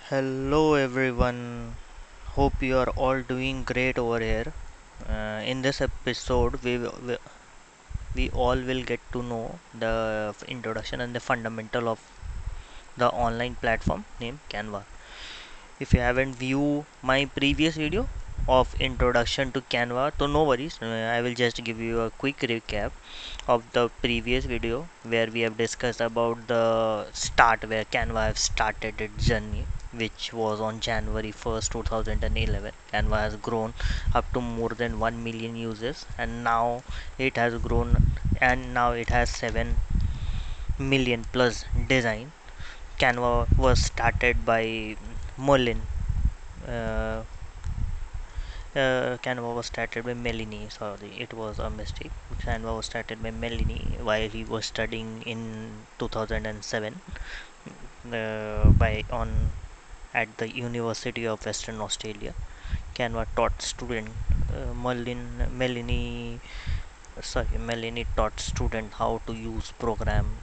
Hello everyone. Hope you are all doing great over here. In this episode, we all will get to know the introduction and the fundamental of the online platform named Canva. If you haven't viewed my previous video of introduction to Canva, so no worries. I will just give you a quick recap of the previous video where we have discussed about the start where Canva have started its journey, which was on January 1st 2011. Canva has grown up to more than 1 million users, and now it has grown and now it has 7 million plus design. Canva was started by Merlin. uh, Canva was started by Melanie. Sorry, it was a mistake. Canva was started by Melanie while he was studying in 2007 by on at the University of Western Australia. Canva taught student Melanie taught student how to use program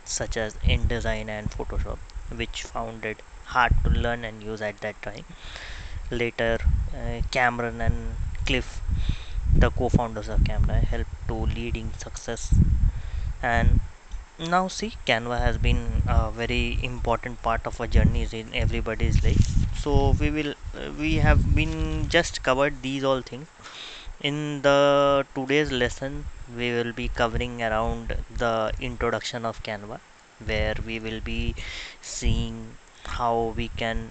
such as InDesign and Photoshop, which found it hard to learn and use at that time. Later, Cameron and Cliff, the co-founders of Canva, helped to leading success. And now see, Canva has been a very important part of our journeys in everybody's life. So we have been just covered these all things. In the today's lesson, we will be covering around the introduction of Canva, where we will be seeing how we can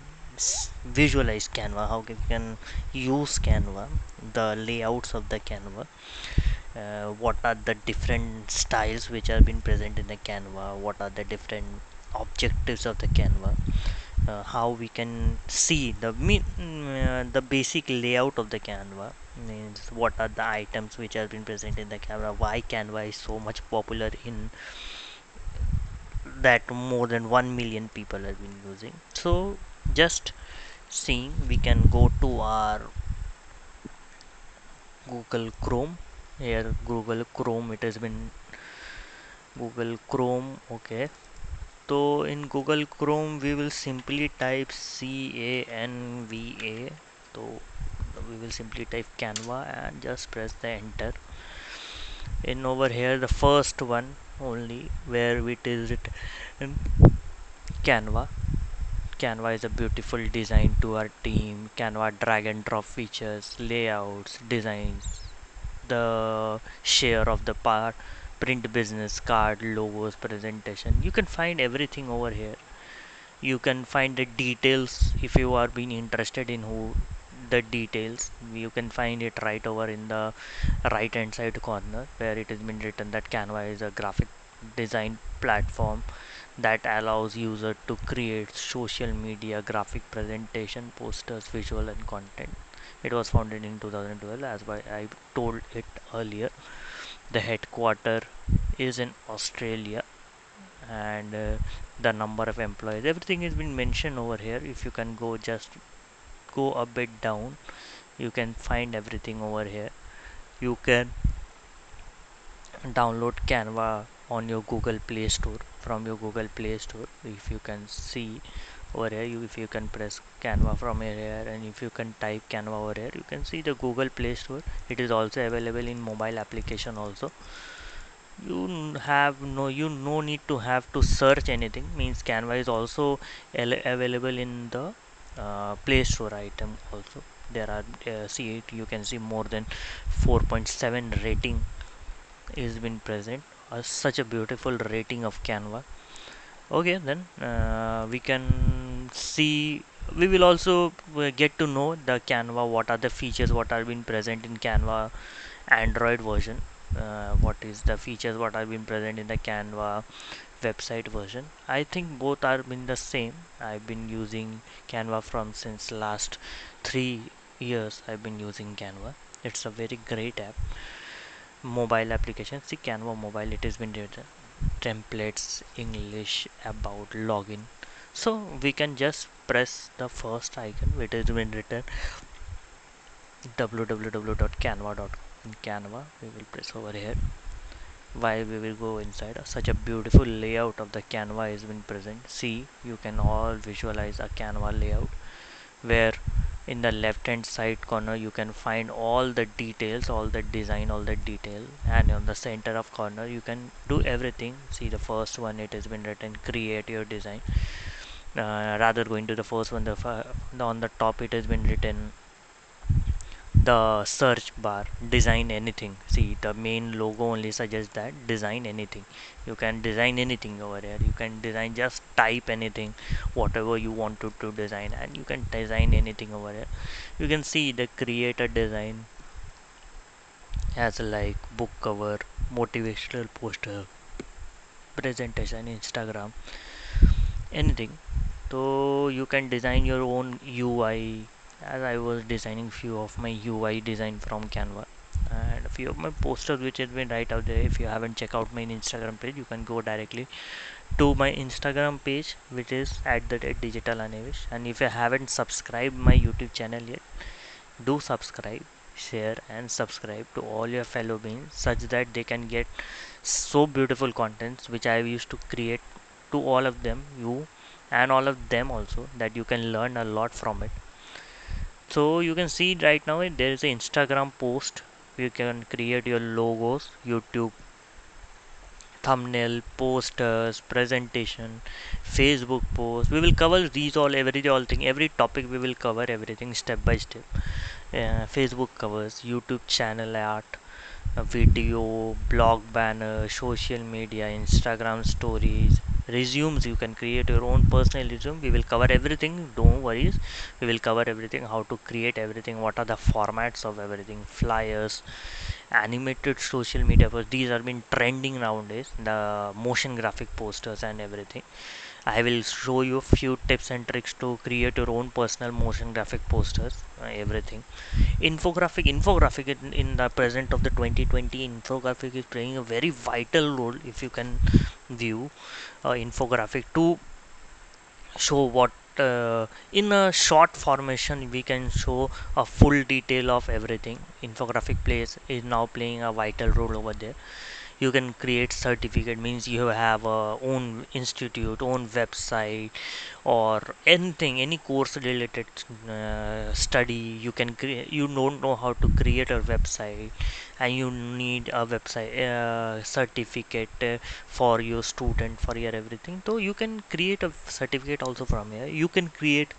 visualize Canva, how we can use Canva, the layouts of the Canva, what are the different styles which are being present in the Canva, what are the different objectives of the Canva, how we can see the basic layout of the Canva, means what are the items which have been present in the Canva, why Canva is so much popular in that more than 1 million people have been using. So just seeing, we can go to our Google Chrome. Here Google Chrome, it has been Google Chrome. Okay, so in Google Chrome we will simply type Canva. So we will simply type Canva and just press the enter. In over here, the first one only where it is written Canva. Canva is a beautiful design to our team. Canva drag and drop features, layouts, designs, the share of the part, print business card, logos, presentation. You can find everything over here. You can find the details if you are being interested in who the details. You can find it right over in the right hand side corner where it has been written that Canva is a graphic design platform that allows user to create social media graphic presentation, posters, visual and content. It was founded in 2012, as I told it earlier. The headquarter is in Australia, and the number of employees, everything has been mentioned over here. If you can go a bit down, you can find everything over here. You can download Canva on your Google Play Store, from your Google Play Store. If you can see over here, if you can press Canva from here, and if you can type Canva over here, you can see the Google Play Store. It is also available in mobile application also. You no need to have to search anything, means Canva is also available in the Play Store item also. There are see it, you can see more than 4.7 rating is been present. Such a beautiful rating of Canva. Okay, then we can see, we will also get to know the Canva, what are the features what are been present in Canva Android version, what is the features what are been present in the Canva website version. I think both are been the same. I've been using Canva from since last 3 years. I've been using Canva. It's a very great app. Mobile application, see Canva mobile, it has been written templates, English, about, login. So we can just press the first icon which has been written www.canva.com. In Canva we will press over here. Why we will go inside. Such a beautiful layout of the Canva has been present. See, you can all visualize a Canva layout where in the left hand side corner you can find all the details, all the design, all the detail, and on the center of corner you can do everything. See the first one, it has been written create your design. Rather going to the first one, on the top it has been written the search bar design anything. See, the main logo only suggests that design anything. You can design anything over here. You can design, just type anything, whatever you wanted to design, and you can design anything over here. You can see the create a design as like book cover, motivational poster, presentation, Instagram, anything. So you can design your own UI, as I was designing few of my UI design from Canva, and a few of my posters which has been right out there. If you haven't checked out my Instagram page, you can go directly to my Instagram page, which is at the digital anivish. And if you haven't subscribed my YouTube channel yet, do subscribe, share and subscribe to all your fellow beings, such that they can get so beautiful contents which I used to create to all of them, you and all of them also, that you can learn a lot from it. So you can see right now there is an Instagram post. You can create your logos, YouTube thumbnail, posters, presentation, Facebook post. We will cover these all thing, every topic we will cover everything step by step. Facebook covers, YouTube channel art, a video, blog banner, social media, Instagram stories, resumes. You can create your own personal resume. We will cover everything. Don't worry. We will cover everything. How to create everything. What are the formats of everything? Flyers, animated social media posts. These are been trending nowadays. The motion graphic posters and everything. I will show you a few tips and tricks to create your own personal motion graphic posters. Everything. Infographic in the present of the 2020, infographic is playing a very vital role. If you can view infographic to show what in a short formation we can show a full detail of everything. Infographic plays is now playing a vital role over there. You can create certificate, means you have a own institute, own website, or anything, any course related study. You can create, you don't know how to create a website and you need a website certificate for your student, for your everything. So you can create a certificate also from here. You can create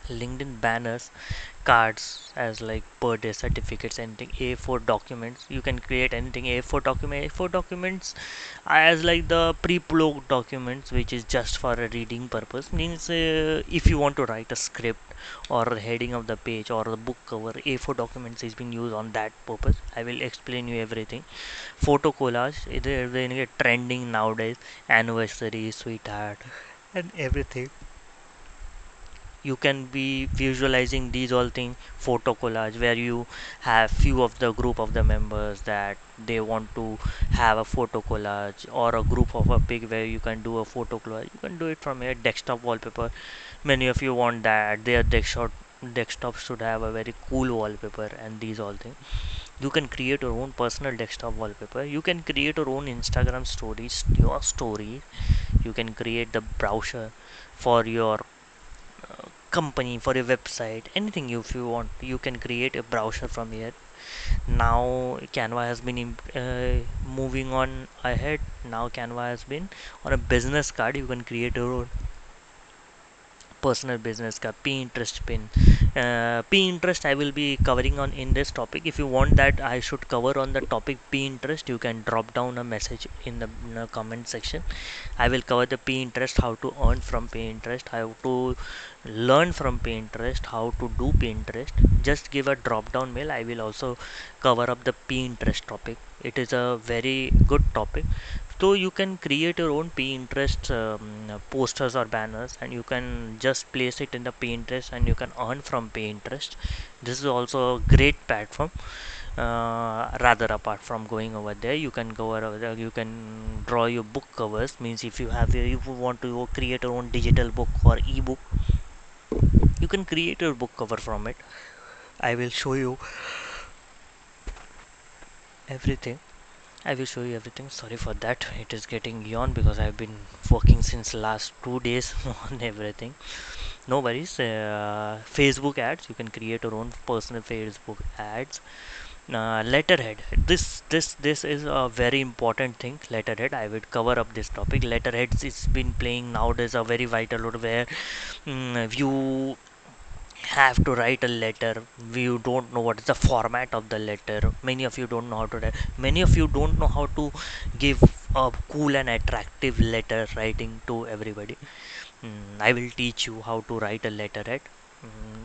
LinkedIn banners, cards as like birthday certificates, anything. A4 documents, you can create anything. A4 documents as like the pre-plog documents, which is just for a reading purpose. Means if you want to write a script or a heading of the page or the book cover, A4 documents is being used on that purpose. I will explain you everything. Photo collage, it is trending nowadays. Anniversary, sweetheart, and everything. You can be visualizing these all things. Photo collage, where you have few of the group of the members that they want to have a photo collage, or a group of a big where you can do a photo collage. You can do it from a desktop wallpaper. Many of you want that their desktop should have a very cool wallpaper, and these all things. You can create your own personal desktop wallpaper. You can create your own Instagram stories, your story. You can create the browser for your company, for a website, anything. If you want, you can create a browser from here. Now Canva has been moving on ahead. Now Canva has been on a business card. You can create your own personal business card. Pinterest pin, Pinterest I will be covering on in this topic. If you want that I should cover on the topic Pinterest, you can drop down a message in the comment section. I will cover the Pinterest, how to earn from Pinterest, how to learn from Pinterest, how to do Pinterest. Just give a drop down mail, I will also cover up the Pinterest topic. It is a very good topic. So you can create your own Pinterest posters or banners, and you can just place it in the Pinterest and you can earn from Pinterest. This is also a great platform. Rather, apart from going over there, you can go over there, you can draw your book covers. Means if you want to create your own digital book or ebook, you can create your book cover from it. I will show you everything. I will show you everything. Sorry for that. It is getting yawn because I've been working since last 2 days on everything. No worries. Facebook ads. You can create your own personal Facebook ads. Letterhead. This is a very important thing. Letterhead. I will cover up this topic. Letterheads is been playing nowadays a very vital role where you have to write a letter. You don't know what is the format of the letter. Many of you don't know how to write. Many of you don't know how to give a cool and attractive letter writing to everybody. I will teach you how to write a letterhead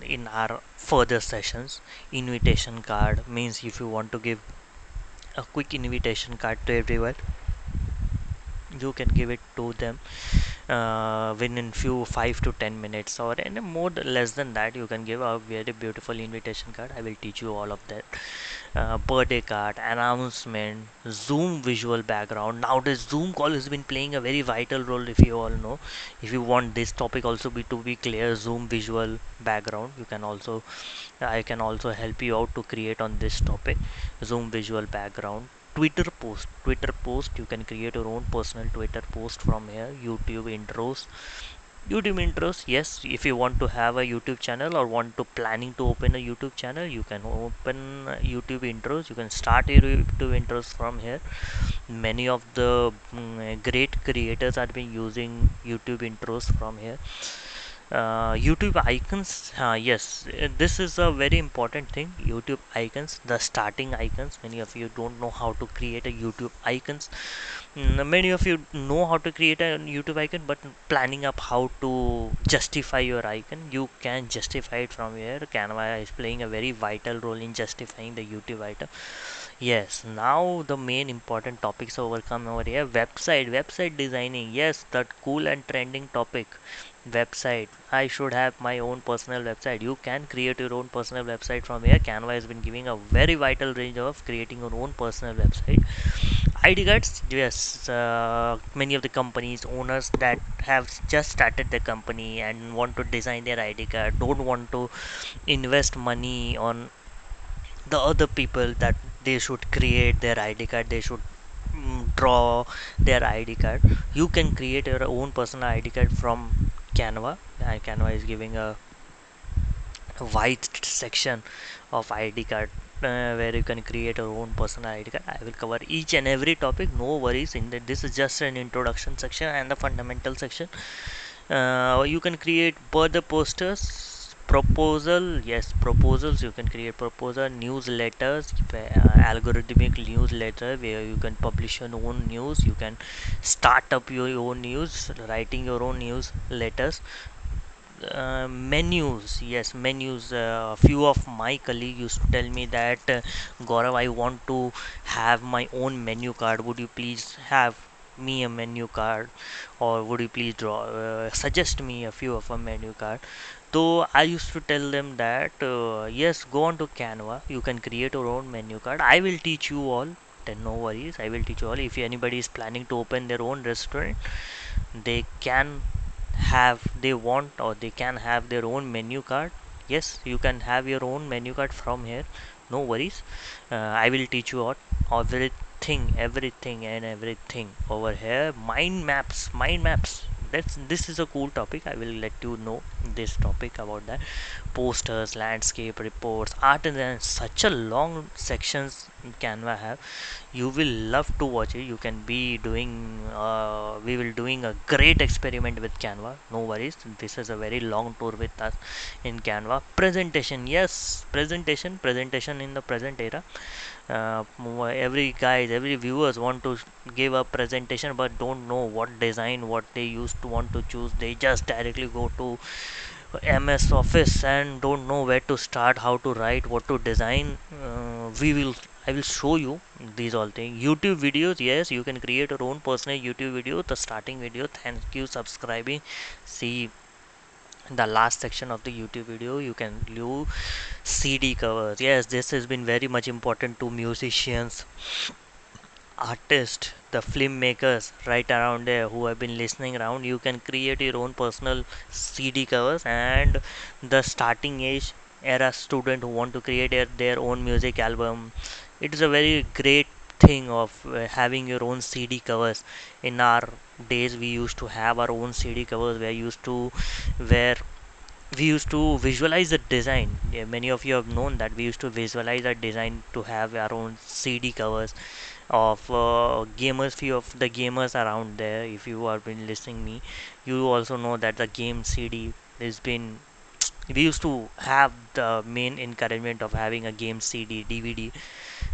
in our further sessions. Invitation card means if you want to give a quick invitation card to everyone, you can give it to them within few 5 to 10 minutes, or in a more less than that. You can give a very beautiful invitation card. I will teach you all of that. Birthday card, announcement, Zoom visual background. Nowadays Zoom call has been playing a very vital role, if you all know. If you want this topic also be to be clear, Zoom visual background, you can also, I can also help you out to create on this topic. Zoom visual background. Twitter post, you can create your own personal Twitter post from here. YouTube intros, yes. If you want to have a YouTube channel or want to planning to open a YouTube channel, you can open YouTube intros. You can start your YouTube intros from here. Many of the great creators have been using YouTube intros from here. YouTube icons, yes, this is a very important thing. YouTube icons, the starting icons. Many of you don't know how to create a YouTube icons. Many of you know how to create a YouTube icon, but planning up how to justify your icon. You can justify it from here. Canva is playing a very vital role in justifying the YouTube item. Yes, now the main important topics overcome over here. Website designing. Yes, that cool and trending topic. Website. I should have my own personal website. You can create your own personal website from here. Canva has been giving a very vital range of creating your own personal website. ID cards. Yes, many of the companies owners that have just started their company and want to design their ID card, don't want to invest money on the other people that they should create their ID card, they should draw their ID card. You can create your own personal ID card from Canva, and Canva is giving a wide section of ID card where you can create your own personal ID card. I will cover each and every topic, no worries. In that, this is just an introduction section and the fundamental section. You can create further posters, proposal. Yes, proposals. You can create proposal, newsletters, algorithmic newsletter where you can publish your own news. You can start up your own news, writing your own newsletters. Menus, yes, menus. A few of my colleagues used to tell me that, Gaurav, I want to have my own menu card. Would you please have me a menu card, or would you please draw suggest me a few of a menu card? So I used to tell them that, yes, go on to Canva. You can create your own menu card. I will teach you all. Then no worries. I will teach you all. If anybody is planning to open their own restaurant, they can have, they want, or they can have their own menu card. Yes, you can have your own menu card from here. No worries. I will teach you all everything and everything over here. Mind maps, this is a cool topic. I will let you know this topic about that. Posters, landscape reports, art, and such a long sections Canva have. You will love to watch it. You can be doing, we will doing a great experiment with Canva. No worries, this is a very long tour with us in Canva. Presentation, yes, presentation in the present era. Every guys, every viewers want to give a presentation but don't know what design, what they used to want to choose. They just directly go to MS Office and don't know where to start, how to write, what to design. We will I will show you these all things. YouTube videos, yes, you can create your own personal YouTube video. The starting video, thank you subscribing. See the last section of the YouTube video. You can do CD covers. Yes, this has been very much important to musicians, artists, the filmmakers right around there who have been listening around. You can create your own personal CD covers, and the starting age era student who want to create their own music album. It is a very great thing of having your own CD covers. In our days, we used to have our own CD covers. Where we used to visualize the design. Yeah, many of you have known that we used to visualize that design to have our own CD covers of gamers. Few of the gamers around there, if you have been listening me, you also know that the game CD has been, we used to have the main encouragement of having a game CD DVD.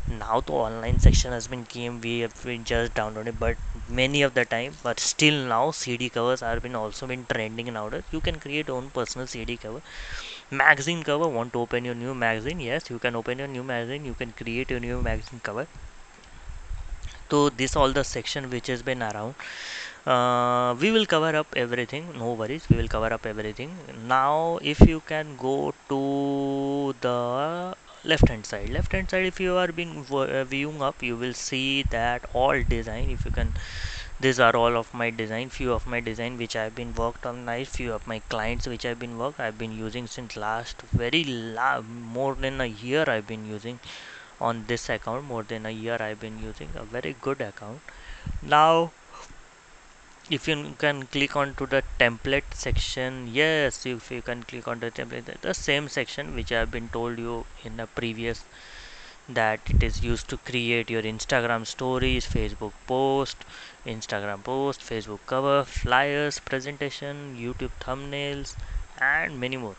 Now the online section has been came, we have been just downloaded, but many of the time, but still now CD covers are been also been trending nowadays. You can create your own personal CD cover. Magazine cover, want to open your new magazine, yes, you can open your new magazine, you can create your new magazine cover. So this all the section which has been around, we will cover up everything, no worries, we will cover up everything. Now if you can go to the left hand side, if you are being viewing up, you will see that all design. If you can, these are all of my design, few of my design which I've been worked on, nice few of my clients which I've been using since last more than a year. I've been using on this account, more than a year I've been using a very good account. Now if you can click onto the template section, yes, if you can click on the template, the same section which I have been told you in the previous, that it is used to create your Instagram stories, Facebook cover, flyers, presentation, YouTube thumbnails, and many more.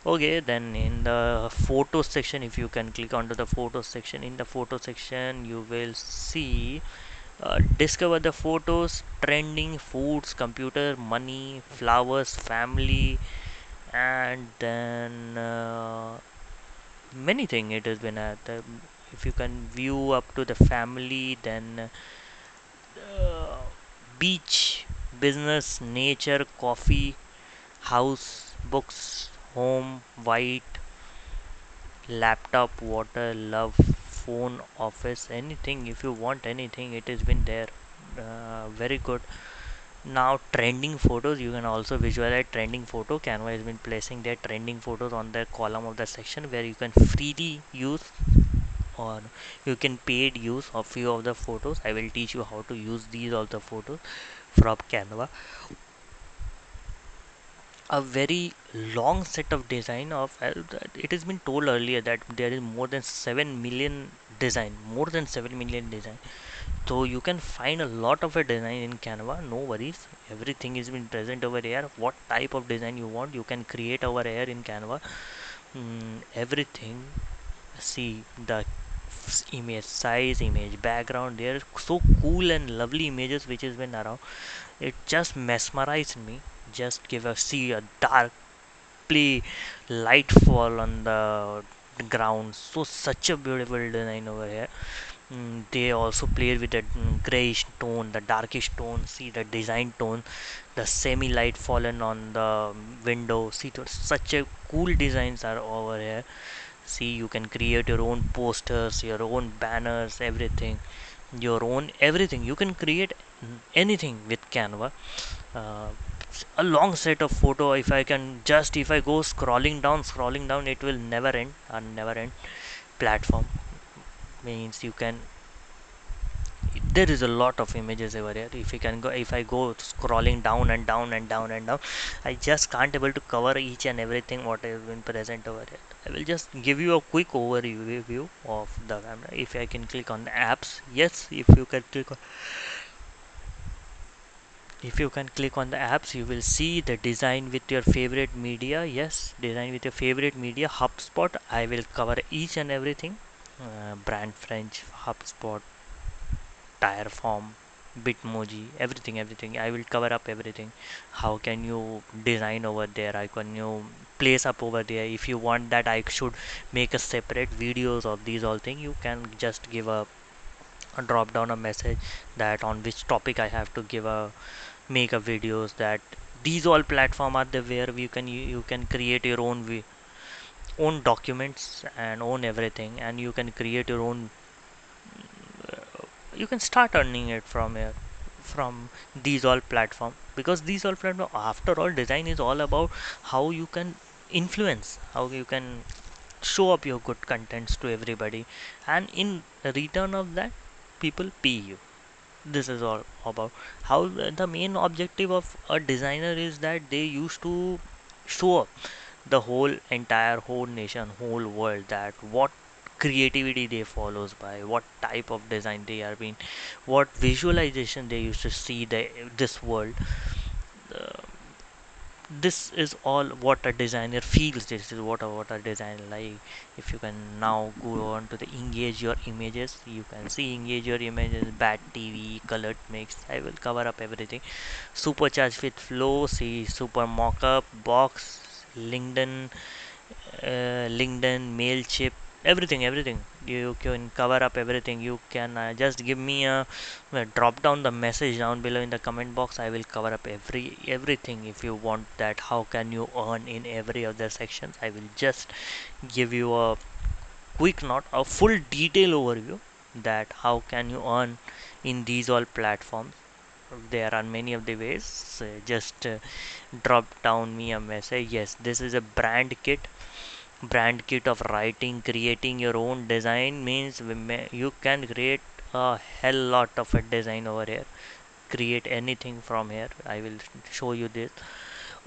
Okay, then in the photo section, if you can click onto the photo section, in the photo section you will see discover the photos, trending, foods, computer, money, flowers, family, and then many thing it has been at. If you can view up to the family, then beach, business, nature, coffee, house, books, home, white, laptop, water, love, phone, office, anything. If you want anything, it has been there. Very good. Now trending photos, you can also visualize trending photo. Canva has been placing their trending photos on the column of the section where you can freely use, or you can paid use of few of the photos. I will teach you how to use these all the photos from Canva. A very long set of design of it has been told earlier that there is more than 7 million design, more than 7 million design. So you can find a lot of a design in Canva, no worries. Everything is been present over here. What type of design you want, you can create over here in Canva. Everything. See the image size, image background. They are so cool and lovely images which has been around. It just mesmerized me. Just give a see a dark play light fall on the ground. So such a beautiful design over here. They also played with the grayish tone, the darkish tone. See the design tone, the semi light fallen on the window. See, such a cool designs are over here. See, you can create your own posters, your own banners, everything, your own everything. You can create anything with Canva. Uh, a long set of photo. If I can just, if I go scrolling down, it will never end. A never end platform means you can, there is a lot of images over here. If you can go, if I go scrolling down and down and down and down, I just can't able to cover each and everything what has been present over here. I will just give you a quick overview of the camera. If I can click on the apps, yes, if you can click on the apps, you will see the design with your favorite media. Yes, design with your favorite media. HubSpot, I will cover each and everything. Brand French, HubSpot, Tireform, Bitmoji, everything. I will cover up everything. How can you design over there, I can you place up over there. If you want that I should make a separate videos of these all things, you can just give a drop down a message that on which topic I have to give a make a videos. That these all platform are the where you can create your own documents and own everything, and you can create your own, you can start earning it from here, from these all platform. Because these all platform, after all, design is all about how you can influence, how you can show up your good contents to everybody, and in return of that people pay you. This is all about how the main objective of a designer is that they used to show up the whole entire whole nation, whole world, that what creativity they follows by, what type of design they are being, what visualization they used to see this world. uh, this is all what a designer feels. This is what a designer like. If you can now go on to the engage your images, you can see engage your images, bad tv, colored mix. I will cover up everything. Supercharged with flow, see super mockup, box, linkedin, LinkedIn, Mailchimp, everything. You can cover up everything. You can just give me drop down the message down below in the comment box. I will cover up everything. If you want that, how can you earn in every other sections? I will just give you a quick note, a full detail overview that how can you earn in these all platforms. There are many of the ways. Just drop down me a message. Yes, this is a brand kit of writing. Creating your own design means you can create a hell lot of a design over here. Create anything from here. I will show you this.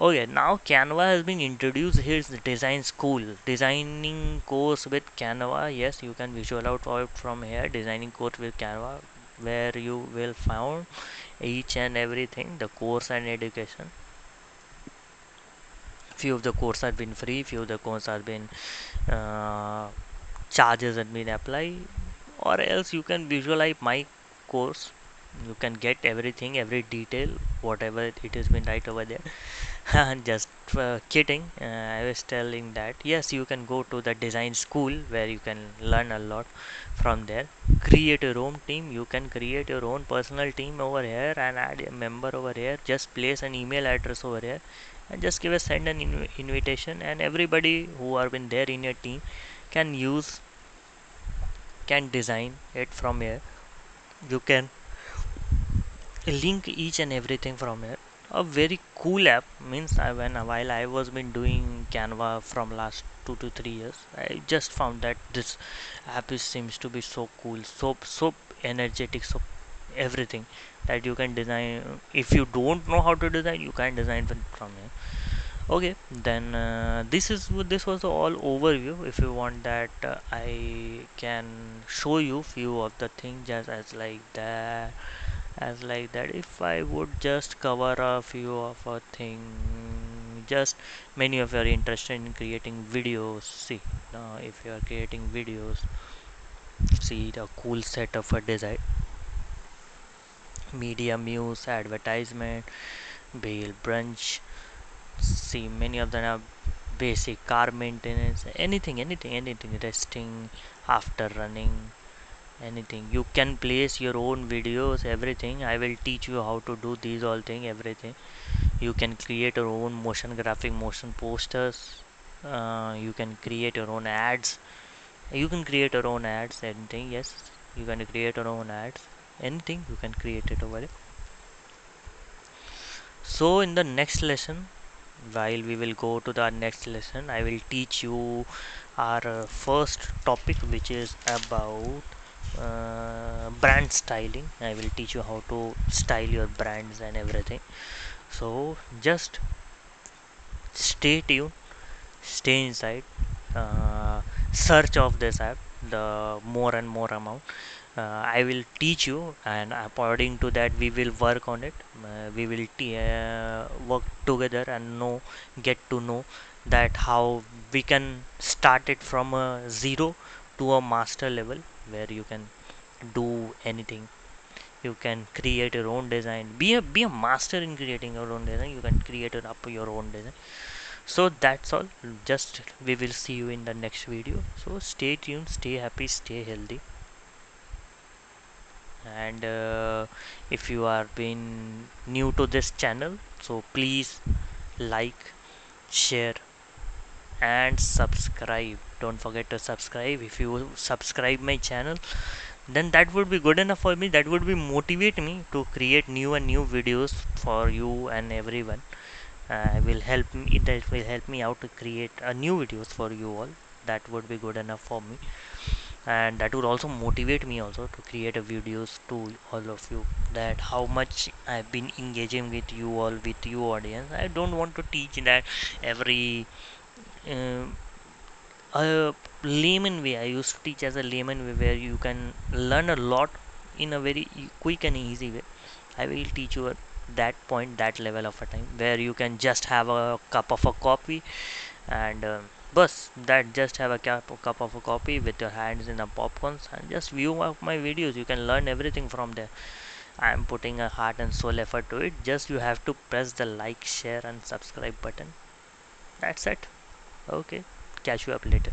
Okay, now Canva has been introduced. Here's the design school, designing course with Canva. Yes, you can visual out from here, designing course with Canva, where you will find each and everything, the course and education. Few of the course have been free, few of the course have been uh, charges have been applied, or else you can visualize my course. You can get everything, every detail, whatever it has been right over there. Just kidding. I was telling that yes, you can go to the design school where you can learn a lot from there. Create your own team. You can create your own personal team over here and add a member over here. Just place an email address over here and just give a send an invitation, and everybody who are been there in your team can use, can design it from here. You can link each and everything from here. A very cool app means when while I was been doing Canva from last 2 to 3 years, I just found that this app seems to be so cool, so energetic, so everything that you can design. If you don't know how to design, you can design from here. Okay, then this was all overview. If you want that, I can show you few of the things just as like that. If I would just cover a few of a thing, just many of you are interested in creating videos. See, if you are creating videos, see the cool set of a design, media, muse, advertisement, bail, brunch. See, many of them are basic car maintenance, anything, resting after running, anything. You can place your own videos, everything. I will teach you how to do these all thing, everything. You can create your own motion graphic, motion posters. You can create your own ads. Anything. Yes, you can create your own ads. Anything you can create it over it. So in the next lesson, while we will go to the next lesson, I will teach you our first topic, which is about brand styling. I will teach you how to style your brands and everything. So just stay tuned, stay inside, search of this app, the more and more amount. I will teach you, and according to that we will work on it. We will work together and get to know that how we can start it from a zero to a master level, where you can do anything. You can create your own design, be a master in creating your own design. You can create it up your own design. So that's all. Just we will see you in the next video. So stay tuned, stay happy, stay healthy. And if you are been new to this channel, so please like, share, and subscribe. Don't forget to subscribe. If you subscribe my channel, then that would be good enough for me. That would be motivate me to create new and new videos for you and everyone. That will help me out to create a new videos for you all. That would be good enough for me. and that would also motivate me also to create a videos to all of you, that how much I've been engaging with you all, with you audience. I don't want to teach that every uh, a layman way. I used to teach as a layman way where you can learn a lot in a very quick and easy way. I will teach you at that point, that level of a time where you can just have a cup of a coffee and bus that just have a cup of a coffee with your hands in a popcorns and just view my videos. You can learn everything from there. I am putting a heart and soul effort to it. Just you have to press the like, share and subscribe button. That's it. Okay, catch you up later.